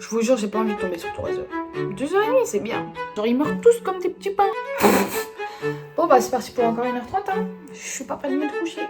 Je vous jure, j'ai pas envie de tomber sur 3 heures. 2h30, c'est bien. Genre, ils meurent tous comme des petits pains. Bon, bah, c'est parti pour encore 1h30. Hein. Je suis pas prête de me coucher.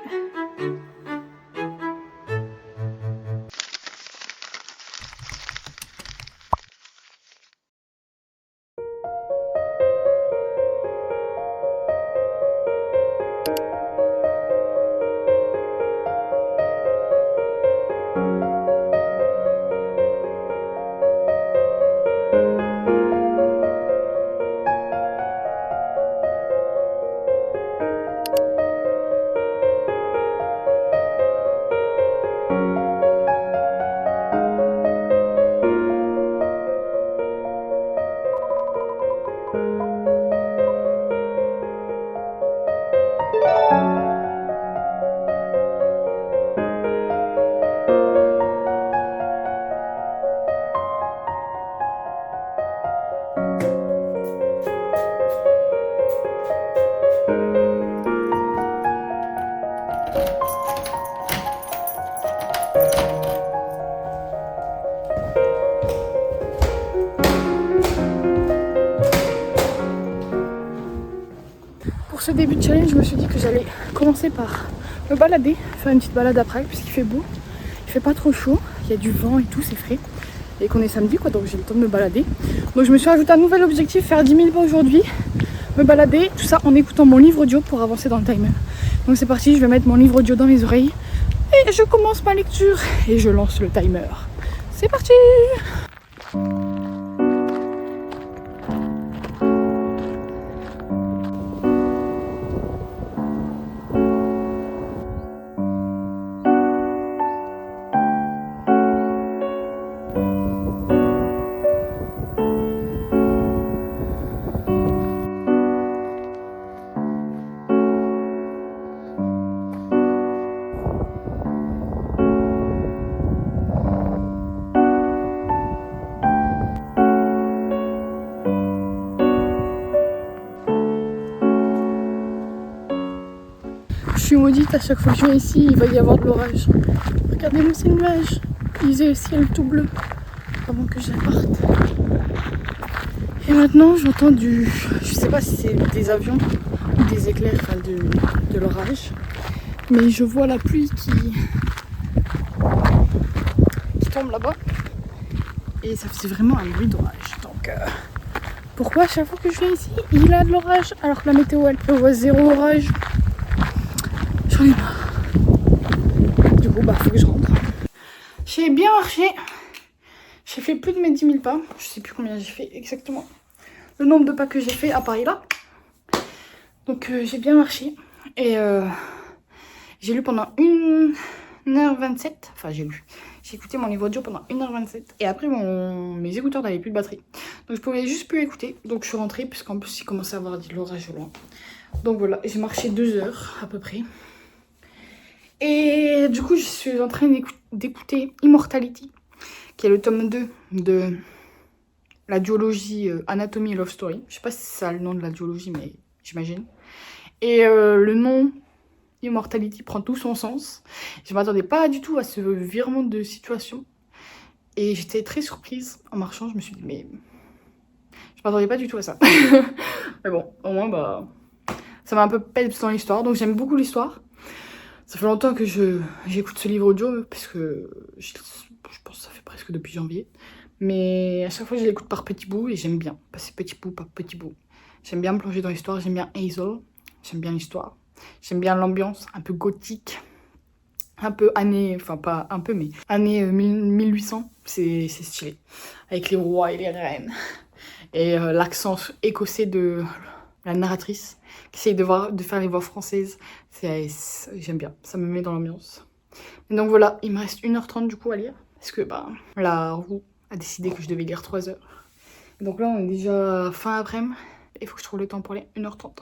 Pour ce début de challenge, je me suis dit que j'allais commencer par me balader, faire une petite balade après, puisqu'il fait beau, il fait pas trop chaud, il y a du vent et tout, c'est frais, et qu'on est samedi quoi, donc j'ai le temps de me balader. Donc je me suis ajouté un nouvel objectif, faire 10 000 pas aujourd'hui, me balader, tout ça en écoutant mon livre audio pour avancer dans le timer. Donc c'est parti, je vais mettre mon livre audio dans mes oreilles, et je commence ma lecture, et je lance le timer. C'est parti! Je suis maudite, à chaque fois que je viens ici, il va y avoir de l'orage. Regardez-moi ces nuages. Ils ont le ciel tout bleu avant que je parte. Et maintenant, j'entends du... Je sais pas si c'est des avions ou des éclairs, enfin de l'orage. Mais je vois la pluie qui tombe là-bas. Et ça fait vraiment un bruit d'orage. Donc, pourquoi à chaque fois que je viens ici, il y a de l'orage alors que la météo, elle prévoit 0 orage? J'en ai marre. Du coup, bah, faut que je rentre. J'ai bien marché. J'ai fait plus de mes 10 000 pas. Je sais plus combien j'ai fait exactement. Le nombre de pas que j'ai fait à Paris là. Donc, j'ai bien marché. Et j'ai lu pendant 1h27. Enfin, j'ai écouté mon livre audio pendant 1h27. Et après, mes écouteurs n'avaient plus de batterie. Donc, je pouvais juste plus écouter. Donc, je suis rentrée. Puisqu'en plus, il commençait à avoir de l'orage au loin. Donc, voilà. J'ai marché 2 heures à peu près. Et du coup, je suis en train d'écouter Immortality, qui est le tome 2 de la duologie Anatomy et Love Story. Je sais pas si c'est ça le nom de la duologie, mais j'imagine. Et le nom Immortality prend tout son sens. Je m'attendais pas du tout à ce virement de situation. Et j'étais très surprise en marchant. Je me suis dit, mais je m'attendais pas du tout à ça. Mais bon, au moins, bah, ça m'a un peu peps dans l'histoire. Donc j'aime beaucoup l'histoire. Ça fait longtemps que j'écoute ce livre audio, parce que je pense que ça fait presque depuis janvier. Mais à chaque fois, je l'écoute par petits bouts et j'aime bien passer petit bout par petit bout. J'aime bien me plonger dans l'histoire, j'aime bien Hazel, j'aime bien l'histoire. J'aime bien l'ambiance un peu gothique, un peu année, enfin pas un peu, mais année 1800, c'est stylé. Avec les rois et les reines. Et l'accent écossais de la narratrice, qui essaye de faire les voix françaises. J'aime bien, ça me met dans l'ambiance. Donc voilà, il me reste 1h30 du coup à lire, parce que bah, la roue a décidé que je devais lire 3 heures. Donc là, on est déjà fin après-midi, il faut que je trouve le temps pour lire 1h30.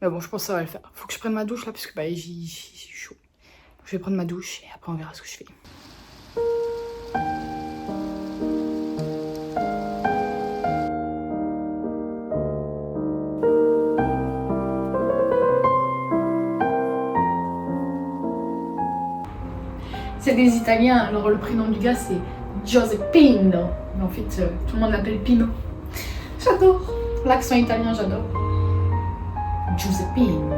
Mais bon, je pense que ça va le faire. Faut que je prenne ma douche là, parce que bah, j'ai chaud. Donc, je vais prendre ma douche, et après on verra ce que je fais. C'est des Italiens, alors le prénom du gars c'est Giuseppino. Mais en fait, tout le monde l'appelle Pino. J'adore. L'accent italien, j'adore. Giuseppino.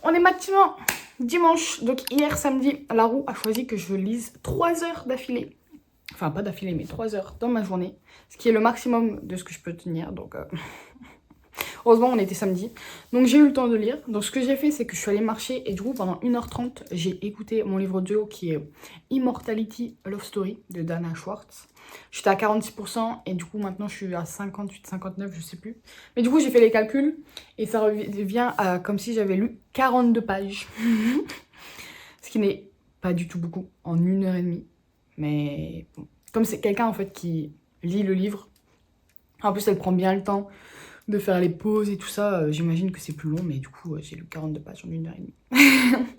On est maintenant dimanche, donc hier samedi, la roue a choisi que je lise 3 heures d'affilée. Enfin, pas d'affilée, mais 3 heures dans ma journée. Ce qui est le maximum de ce que je peux tenir. Donc, heureusement, on était samedi. Donc, j'ai eu le temps de lire. Donc, ce que j'ai fait, c'est que je suis allée marcher. Et du coup, pendant 1h30, j'ai écouté mon livre audio qui est Immortality Love Story de Dana Schwartz. J'étais à 46% et du coup, maintenant, je suis à 58, 59, je sais plus. Mais du coup, j'ai fait les calculs et ça revient à comme si j'avais lu 42 pages. Ce qui n'est pas du tout beaucoup en 1h30. Mais bon, comme c'est quelqu'un en fait qui lit le livre, en plus elle prend bien le temps de faire les pauses et tout ça, j'imagine que c'est plus long, mais du coup j'ai lu 42 pages en 1h30.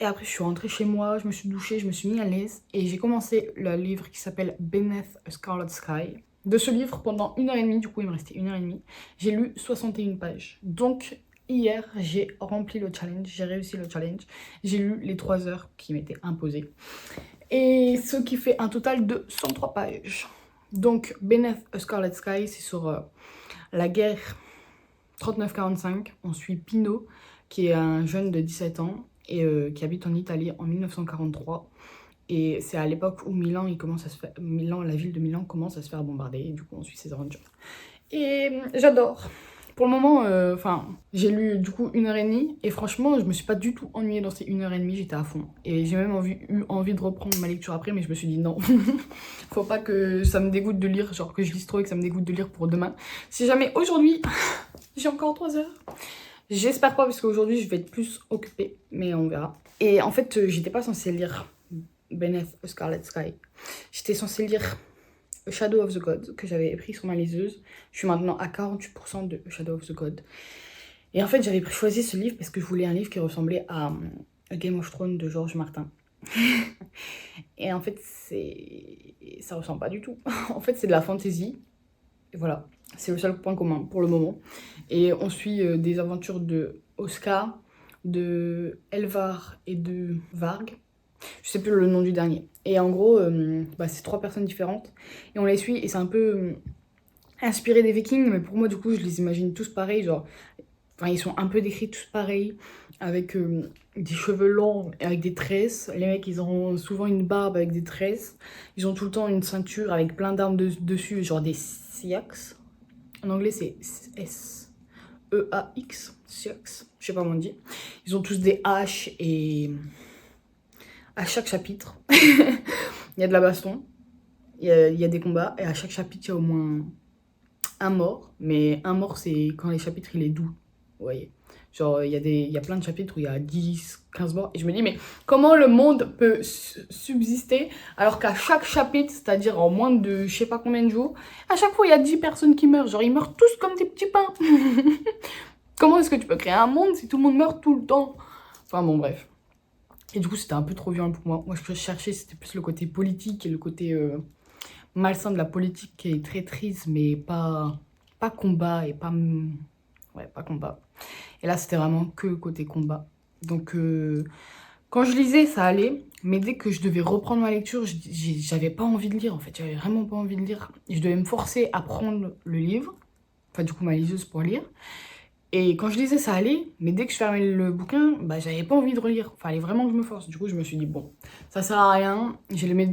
Et après je suis rentrée chez moi, je me suis douchée, je me suis mis à l'aise et j'ai commencé le livre qui s'appelle Beneath a Scarlet Sky. De ce livre, pendant 1h30, du coup il me restait 1h30, j'ai lu 61 pages. Donc hier j'ai rempli le challenge, j'ai réussi le challenge, j'ai lu les 3 heures qui m'étaient imposées. Et ce qui fait un total de 103 pages. Donc, Beneath a Scarlet Sky, c'est sur la guerre 39-45. On suit Pino, qui est un jeune de 17 ans et qui habite en Italie en 1943. Et c'est à l'époque où Milan, la ville de Milan commence à se faire bombarder. Et du coup, on suit ses aventures. Et j'adore. Pour le moment, j'ai lu du coup 1h30 et franchement, je me suis pas du tout ennuyée dans ces 1h30, j'étais à fond. Et j'ai même eu envie de reprendre ma lecture après, mais je me suis dit non, faut pas que ça me dégoûte de lire, genre que je lise trop et que ça me dégoûte de lire pour demain. Si jamais aujourd'hui, j'ai encore 3 heures, j'espère pas parce qu'aujourd'hui je vais être plus occupée, mais on verra. Et en fait, j'étais pas censée lire Beneath a Scarlet Sky, j'étais censée lire A Shadow of the God, que j'avais pris sur ma liseuse. Je suis maintenant à 48% de A Shadow of the God. Et en fait, j'avais choisi ce livre parce que je voulais un livre qui ressemblait à Game of Thrones de George Martin. Et en fait, ça ressemble pas du tout. En fait, c'est de la fantasy. Et voilà, c'est le seul point commun pour le moment. Et on suit des aventures de Oscar, de Elvar et de Varg. Je sais plus le nom du dernier. Et en gros, c'est 3 personnes différentes. Et on les suit et c'est un peu inspiré des Vikings. Mais pour moi, du coup, je les imagine tous pareils. Genre, ils sont un peu décrits tous pareils. Avec des cheveux longs et avec des tresses. Les mecs, ils ont souvent une barbe avec des tresses. Ils ont tout le temps une ceinture avec plein d'armes dessus. Genre des Syaks. En anglais, c'est S-E-A-X. Syaks. Je sais pas comment on dit. Ils ont tous des haches et... à chaque chapitre, il y a de la baston, il y a des combats, et à chaque chapitre, il y a au moins un mort. Mais un mort, c'est quand les chapitres, il est doux, vous voyez. Genre, il y a plein de chapitres où il y a 10, 15 morts. Et je me dis, mais comment le monde peut subsister alors qu'à chaque chapitre, c'est-à-dire en moins de je sais pas combien de jours, à chaque fois, il y a 10 personnes qui meurent. Genre, ils meurent tous comme des petits pains. Comment est-ce que tu peux créer un monde si tout le monde meurt tout le temps? Enfin bon, bref. Et du coup, c'était un peu trop violent pour moi. Moi, ce que je cherchais, c'était plus le côté politique et le côté malsain de la politique qui est traîtrise, mais pas combat et pas... Ouais, pas combat. Et là, c'était vraiment que le côté combat. Donc, quand je lisais, ça allait. Mais dès que je devais reprendre ma lecture, j'avais pas envie de lire, en fait. J'avais vraiment pas envie de lire. Et je devais me forcer à prendre le livre. Enfin, du coup, ma liseuse pour lire. Et quand je lisais, ça allait, mais dès que je fermais le bouquin, j'avais pas envie de relire. Fallait vraiment que je me force. Du coup, je me suis dit, bon, ça sert à rien. Mes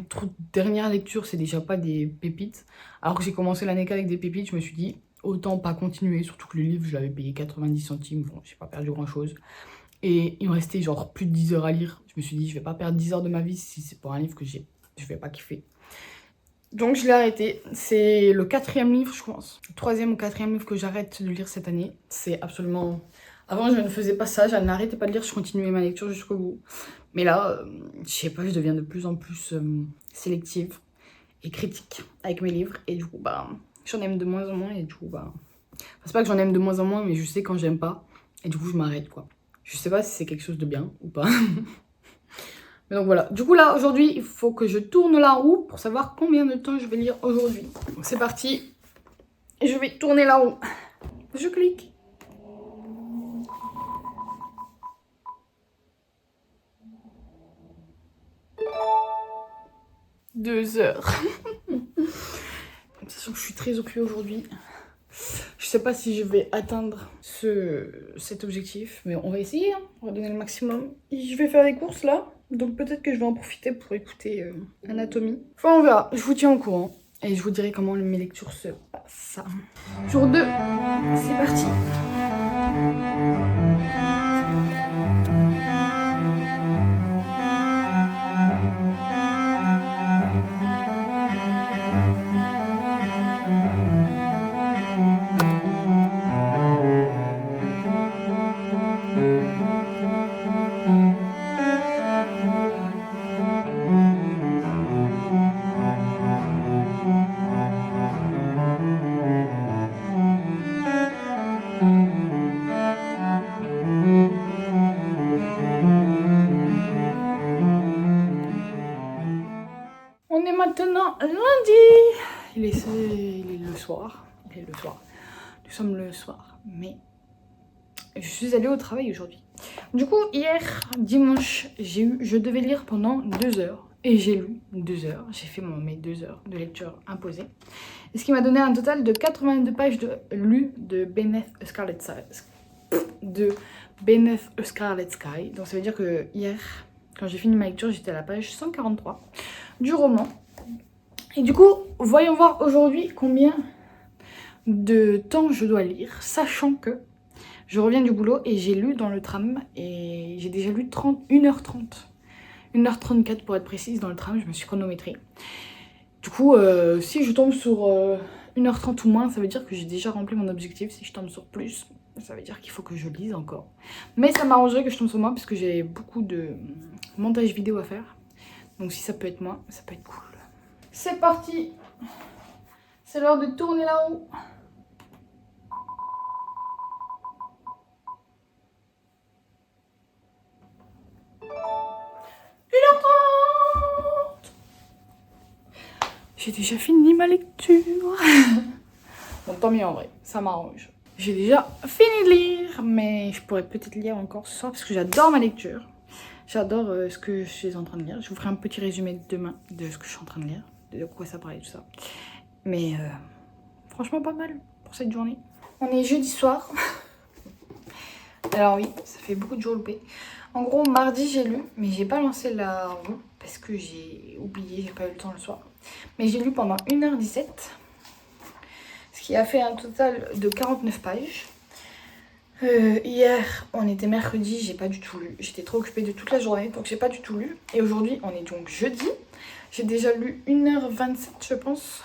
dernières lectures, c'est déjà pas des pépites. Alors que j'ai commencé l'année avec des pépites, je me suis dit, autant pas continuer. Surtout que le livre, je l'avais payé 90 centimes. Bon, j'ai pas perdu grand chose. Et il me restait genre plus de 10 heures à lire. Je me suis dit, je vais pas perdre 10 heures de ma vie si c'est pour un livre que je vais pas kiffer. Donc je l'ai arrêté, c'est le 4e livre je pense, le 3e ou 4e livre que j'arrête de lire cette année. C'est absolument... Avant je ne faisais pas ça, je n'arrêtais pas de lire, je continuais ma lecture jusqu'au bout. Mais là, je sais pas, je deviens de plus en plus sélective et critique avec mes livres. Et du coup, j'en aime de moins en moins et du coup, c'est pas que j'en aime de moins en moins, mais je sais quand j'aime pas. Et du coup, je m'arrête quoi. Je sais pas si c'est quelque chose de bien ou pas. Mais donc voilà, du coup là aujourd'hui il faut que je tourne la roue pour savoir combien de temps je vais lire aujourd'hui. Donc c'est parti, et je vais tourner la roue. Je clique. Deux heures. Sachant que je suis très occupée aujourd'hui. Je sais pas si je vais atteindre cet objectif, mais on va essayer, hein. On va donner le maximum. Et je vais faire les courses là, donc peut-être que je vais en profiter pour écouter Anatomie. Enfin on verra, je vous tiens au courant et je vous dirai comment mes lectures se passent. Jour 2, c'est parti. On est maintenant lundi. Il est le soir. Il est le soir. Nous sommes le soir. Mais je suis allée au travail aujourd'hui. Du coup, hier, dimanche, je devais lire pendant 2 heures. Et j'ai lu 2 heures. J'ai fait mes 2 heures de lecture imposée. Et ce qui m'a donné un total de 82 pages lues de Beneath a Scarlet Sky. Donc ça veut dire que hier, quand j'ai fini ma lecture, j'étais à la page 143 du roman. Et du coup, voyons voir aujourd'hui combien de temps je dois lire, sachant que je reviens du boulot et j'ai lu dans le tram et j'ai déjà lu 1h30. 1h34 pour être précise dans le tram, je me suis chronométrée. Du coup, si je tombe sur 1h30 ou moins, ça veut dire que j'ai déjà rempli mon objectif. Si je tombe sur plus, ça veut dire qu'il faut que je lise encore. Mais ça m'arrangerait que je tombe sur moi parce que j'ai beaucoup de montage vidéo à faire. Donc si ça peut être moi, ça peut être cool. C'est parti. C'est l'heure de tourner la roue. J'ai déjà fini ma lecture. Bon, tant mieux en vrai, ça m'arrange. J'ai déjà fini de lire, mais je pourrais peut-être lire encore ce soir parce que j'adore ma lecture. J'adore ce que je suis en train de lire. Je vous ferai un petit résumé demain de ce que je suis en train de lire, de quoi ça parlait, tout ça. Mais franchement, pas mal pour cette journée. On est jeudi soir. Alors oui, ça fait beaucoup de jours loupés. En gros, mardi, j'ai lu, mais j'ai pas lancé la roue parce que j'ai oublié, j'ai pas eu le temps le soir. Mais j'ai lu pendant 1h17, ce qui a fait un total de 49 pages. Hier, on était mercredi, j'ai pas du tout lu. J'étais trop occupée de toute la journée, donc j'ai pas du tout lu. Et aujourd'hui, on est donc jeudi. J'ai déjà lu 1h27, je pense.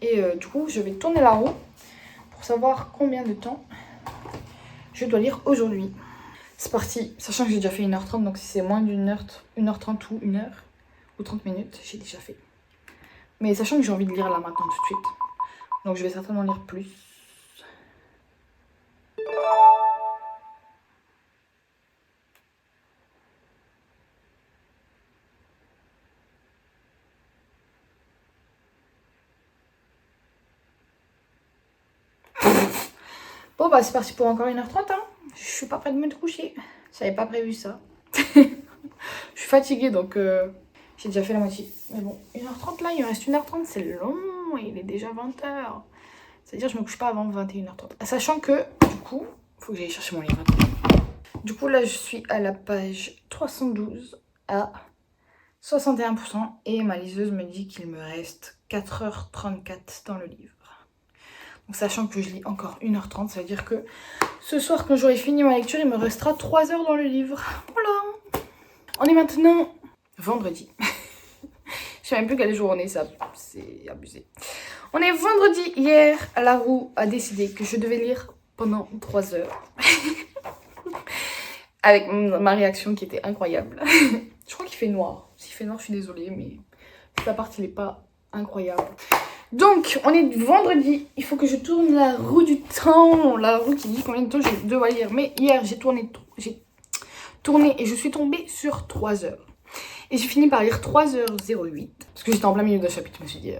Et du coup, je vais tourner la roue pour savoir combien de temps je dois lire aujourd'hui. C'est parti, sachant que j'ai déjà fait 1h30, donc si c'est moins d'une heure, 1h30 ou 1h ou 30 minutes, j'ai déjà fait. Mais sachant que j'ai envie de lire là maintenant tout de suite. Donc je vais certainement lire plus. Bon bah c'est parti pour encore 1h30 hein. Je suis pas prête de me coucher. J'avais pas prévu ça. Je suis fatiguée donc j'ai déjà fait la moitié. Mais bon, 1h30 là, il me reste 1h30, c'est long. Il est déjà 20h. C'est-à-dire que je me couche pas avant 21h30. Sachant que du coup, faut que j'aille chercher mon livre. Du coup là je suis à la page 312 à 61% et ma liseuse me dit qu'il me reste 4h34 dans le livre. Donc, sachant que je lis encore 1h30, ça veut dire que ce soir, quand j'aurai fini ma lecture, il me restera 3 heures dans le livre. Voilà. On est maintenant vendredi. Je sais même plus quelle journée, ça, c'est abusé. On est vendredi. Hier, la roue a décidé que je devais lire pendant 3 heures. Avec ma réaction qui était incroyable. Je crois qu'il fait noir. S'il fait noir, je suis désolée, mais cette partie n'est pas incroyable. Donc, on est vendredi, il faut que je tourne la roue du temps, la roue qui dit combien de temps je dois lire. Mais hier, j'ai tourné et je suis tombée sur 3 heures. Et j'ai fini par lire 3h08. Parce que j'étais en plein milieu d'un chapitre, je me suis dit...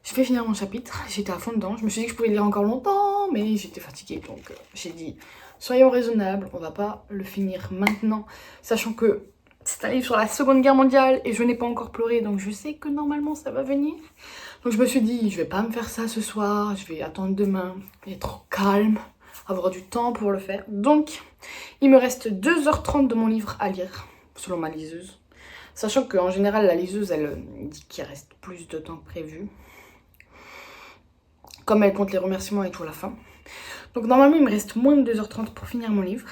je vais finir mon chapitre, j'étais à fond dedans. Je me suis dit que je pouvais lire encore longtemps, mais j'étais fatiguée. Donc j'ai dit, soyons raisonnables, on va pas le finir maintenant. Sachant que c'est un livre sur la Seconde Guerre mondiale et je n'ai pas encore pleuré. Donc je sais que normalement ça va venir. Donc je me suis dit, je vais pas me faire ça ce soir. Je vais attendre demain, être calme, avoir du temps pour le faire. Donc il me reste 2h30 de mon livre à lire, selon ma liseuse. Sachant qu'en général, la liseuse, elle dit qu'il reste plus de temps que prévu. Comme elle compte les remerciements et tout à la fin. Donc normalement il me reste moins de 2h30 pour finir mon livre.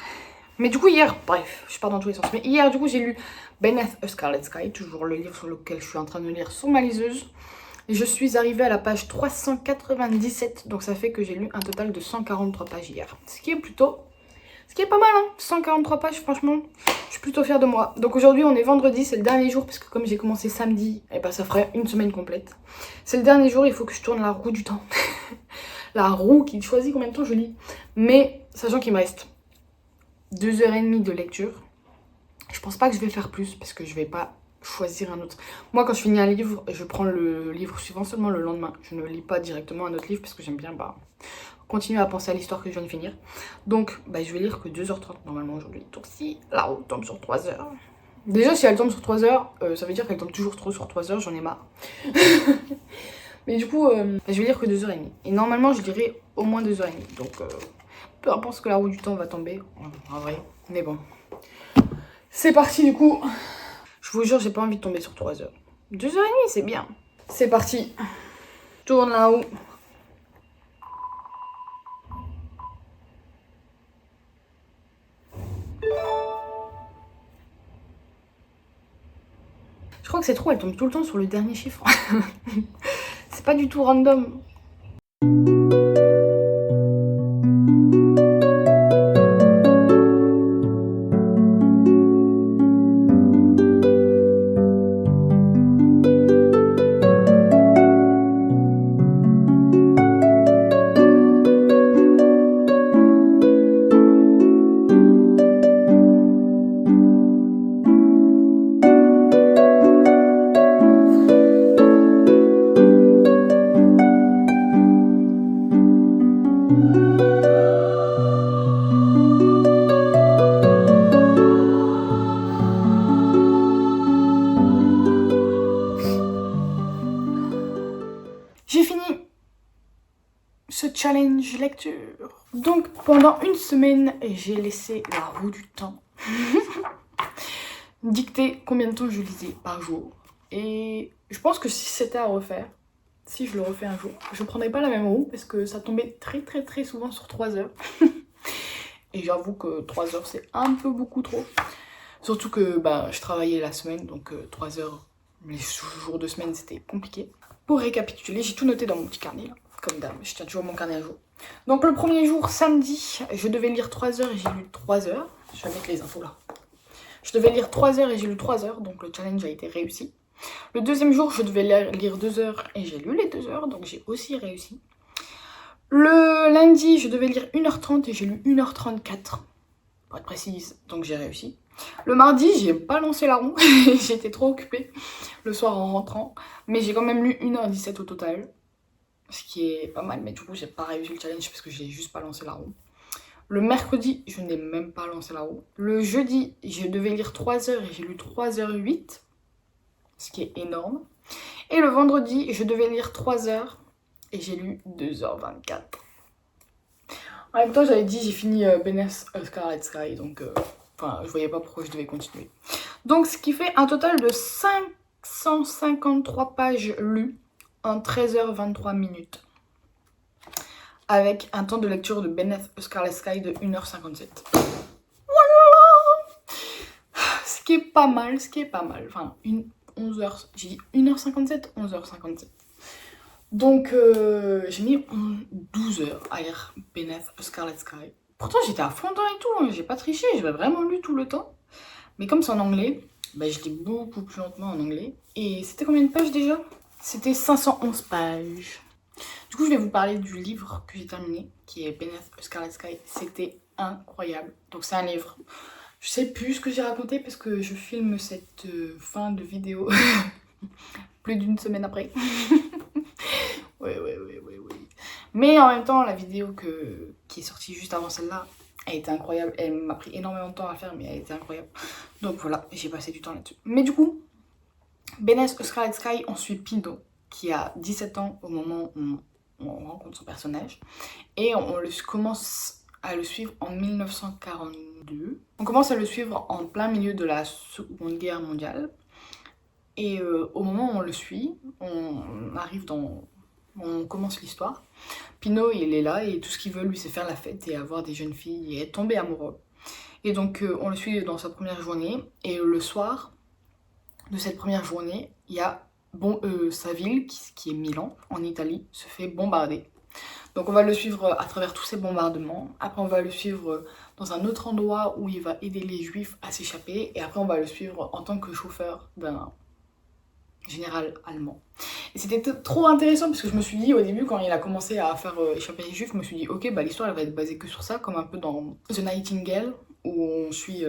Mais du coup hier, bref, je pars dans tous les sens. Mais hier du coup j'ai lu Beneath a Scarlet Sky, toujours le livre sur lequel je suis en train de lire sur ma liseuse. Et je suis arrivée à la page 397, donc ça fait que j'ai lu un total de 143 pages hier. Ce qui est pas mal hein, 143 pages franchement, je suis plutôt fière de moi. Donc aujourd'hui on est vendredi, c'est le dernier jour parce que comme j'ai commencé samedi, et bah ça ferait une semaine complète. C'est le dernier jour, il faut que je tourne la roue du temps. La roue qui choisit combien de temps je lis. Mais sachant qu'il me reste 2h30 de lecture, je pense pas que je vais faire plus parce que je vais pas choisir un autre. Moi quand je finis un livre, je prends le livre suivant seulement le lendemain. Je ne lis pas directement un autre livre parce que j'aime bien continuer à penser à l'histoire que je viens de finir. Donc je vais lire que 2h30 normalement aujourd'hui. Donc si la roue tombe sur 3h... Déjà si elle tombe sur 3h, ça veut dire qu'elle tombe toujours trop sur 3h, j'en ai marre. Mais du coup, je vais lire que 2h30. Et normalement, je lirai au moins 2h30. Donc, peu importe ce que la roue du temps va tomber, en vrai. Mais bon. C'est parti du coup. Je vous jure, j'ai pas envie de tomber sur 3h. 2h30, c'est bien. C'est parti. Tourne la roue. Je crois que c'est trop, elle tombe tout le temps sur le dernier chiffre. C'est pas du tout random. J'ai fini ce challenge lecture. Donc pendant une semaine, j'ai laissé la roue du temps dicter combien de temps je lisais par jour. Et je pense que si c'était à refaire, si je le refais un jour, je prendrais pas la même roue parce que ça tombait très souvent sur 3h. Et j'avoue que 3h c'est un peu beaucoup trop. Surtout que je travaillais la semaine, donc 3h, les jours de semaine c'était compliqué. Pour récapituler, j'ai tout noté dans mon petit carnet là, comme d'hab, je tiens toujours mon carnet à jour. Donc le premier jour, samedi, je devais lire 3h et j'ai lu 3h. Je vais mettre les infos là. Je devais lire 3h et j'ai lu 3h, donc le challenge a été réussi. Le deuxième jour, je devais lire 2h et j'ai lu les 2h, donc j'ai aussi réussi. Le lundi, je devais lire 1h30 et j'ai lu 1h34, pour être précise, donc j'ai réussi. Le mardi, j'ai pas lancé la roue, j'étais trop occupée le soir en rentrant, mais j'ai quand même lu 1h17 au total, ce qui est pas mal, mais du coup j'ai pas réussi le challenge parce que j'ai juste pas lancé la roue. Le mercredi, je n'ai même pas lancé la roue. Le jeudi, je devais lire 3h et j'ai lu 3h08, ce qui est énorme. Et le vendredi, je devais lire 3h et j'ai lu 2h24. En même temps, j'avais dit j'ai fini Beneath a Scarlet Sky, donc je voyais pas pourquoi je devais continuer. Donc ce qui fait un total de 553 pages lues en 13h23 minutes. Avec un temps de lecture de Beneath a Scarlet Sky de 1h57. Voilà. Ce qui est pas mal, Enfin, 11h, j'ai dit 1h57, 11h57. Donc j'ai mis 12 heures à lire Beneath a Scarlet Sky. Pourtant j'étais à fond dedans et tout, hein. J'ai pas triché, j'avais vraiment lu tout le temps. Mais comme c'est en anglais, je lis beaucoup plus lentement en anglais. Et c'était combien de pages déjà? C'était 511 pages. Du coup je vais vous parler du livre que j'ai terminé, qui est Beneath a Scarlet Sky. C'était incroyable. Donc c'est un livre Je sais plus ce que j'ai raconté parce que je filme cette fin de vidéo plus d'une semaine après. Ouais. Mais en même temps, la vidéo qui est sortie juste avant celle-là, elle était incroyable. Elle m'a pris énormément de temps à faire, mais elle était incroyable. Donc voilà, j'ai passé du temps là-dessus. Mais du coup, Benes Scarlet Sky, on suit Pino, qui a 17 ans au moment où on rencontre son personnage. Et commence à le suivre en 1942. On commence à le suivre en plein milieu de la Seconde Guerre mondiale. Et au moment où on le suit, on commence l'histoire. Pino, il est là et tout ce qu'il veut, lui, c'est faire la fête et avoir des jeunes filles et être tombé amoureux. Et donc, on le suit dans sa première journée. Et le soir de cette première journée, il y a sa ville, qui est Milan, en Italie, se fait bombarder. Donc on va le suivre à travers tous ces bombardements. Après on va le suivre dans un autre endroit où il va aider les juifs à s'échapper. Et après on va le suivre en tant que chauffeur d'un général allemand. Et c'était trop intéressant parce que je me suis dit au début quand il a commencé à faire échapper les juifs, je me suis dit ok bah l'histoire elle va être basée que sur ça, comme un peu dans The Nightingale où on suit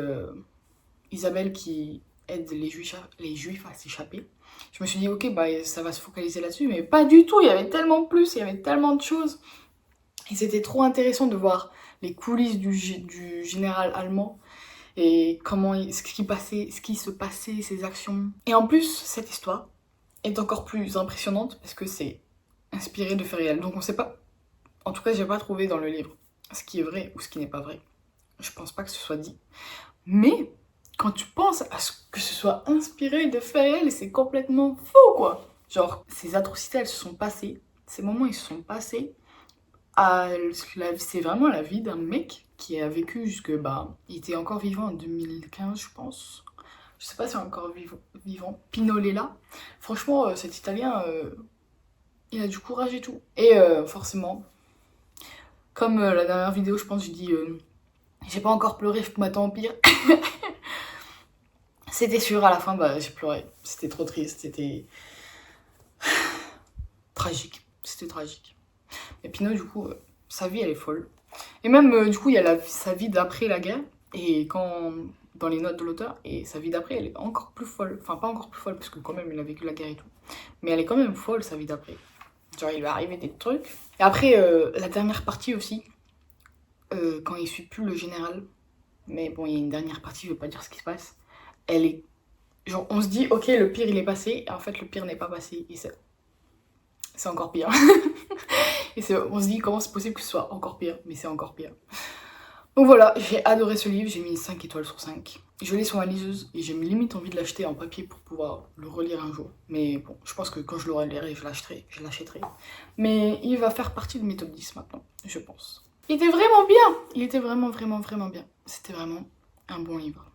Isabelle qui aide les juifs à s'échapper. Je me suis dit ok bah ça va se focaliser là-dessus, mais pas du tout, il y avait tellement plus, il y avait tellement de choses. Et c'était trop intéressant de voir les coulisses du général allemand et ce qui se passait, ses actions. Et en plus, cette histoire est encore plus impressionnante parce que c'est inspiré de faits réels. Donc on sait pas, en tout cas j'ai pas trouvé dans le livre ce qui est vrai ou ce qui n'est pas vrai. Je pense pas que ce soit dit. Mais quand tu penses à ce que ce soit inspiré de faits réels, c'est complètement faux quoi. Genre, ces atrocités elles se sont passées, ces moments ils se sont passés. C'est vraiment la vie d'un mec qui a vécu jusque il était encore vivant en 2015 je pense. Je sais pas si il est encore vivant. Pino Lella. Franchement cet italien il a du courage et tout. Et forcément comme la dernière vidéo je pense j'ai dit j'ai pas encore pleuré, je m'attends au pire. C'était sûr, à la fin j'ai pleuré. C'était trop triste, c'était tragique. C'était tragique. Et Pino, du coup, sa vie, elle est folle. Et même, du coup, il y a sa vie d'après la guerre. Et dans les notes de l'auteur, et sa vie d'après, elle est encore plus folle. Enfin, pas encore plus folle, parce que quand même, il a vécu la guerre et tout. Mais elle est quand même folle, sa vie d'après. Genre, il lui est arrivé des trucs. Et après, la dernière partie aussi, quand il suit plus le général. Mais bon, il y a une dernière partie, je vais pas dire ce qui se passe. Elle est... Genre, on se dit, ok, le pire, il est passé. Et en fait, le pire n'est pas passé. Et c'est encore pire. Et on se dit comment c'est possible que ce soit encore pire, mais c'est encore pire. Donc voilà, j'ai adoré ce livre, j'ai mis 5 étoiles sur 5. Je l'ai sur ma liseuse et j'ai limite envie de l'acheter en papier pour pouvoir le relire un jour. Mais bon, je pense que quand je le relirai, je l'achèterai. Mais il va faire partie de mes top 10 maintenant, je pense. Il était vraiment bien, il était vraiment bien. C'était vraiment un bon livre.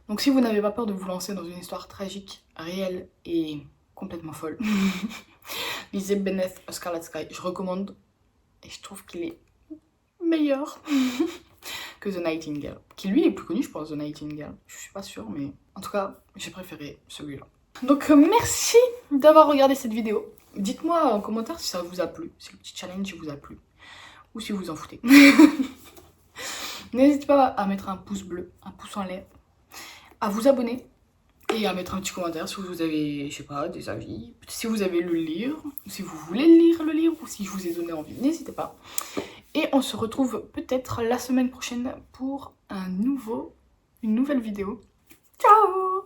Donc si vous n'avez pas peur de vous lancer dans une histoire tragique, réelle et complètement folle, lisez Beneath a Scarlet Sky, je recommande et je trouve qu'il est meilleur que The Nightingale, qui lui est plus connu je pense, The Nightingale, je suis pas sûre mais en tout cas j'ai préféré celui-là. Donc merci d'avoir regardé cette vidéo, dites-moi en commentaire si ça vous a plu, si le petit challenge vous a plu ou si vous en foutez. N'hésitez pas à mettre un pouce bleu, un pouce en l'air, à vous abonner et à mettre un petit commentaire si vous avez, je sais pas, des avis, si vous avez lu le livre, si vous voulez lire le livre, ou si je vous ai donné envie, n'hésitez pas. Et on se retrouve peut-être la semaine prochaine pour une nouvelle vidéo. Ciao!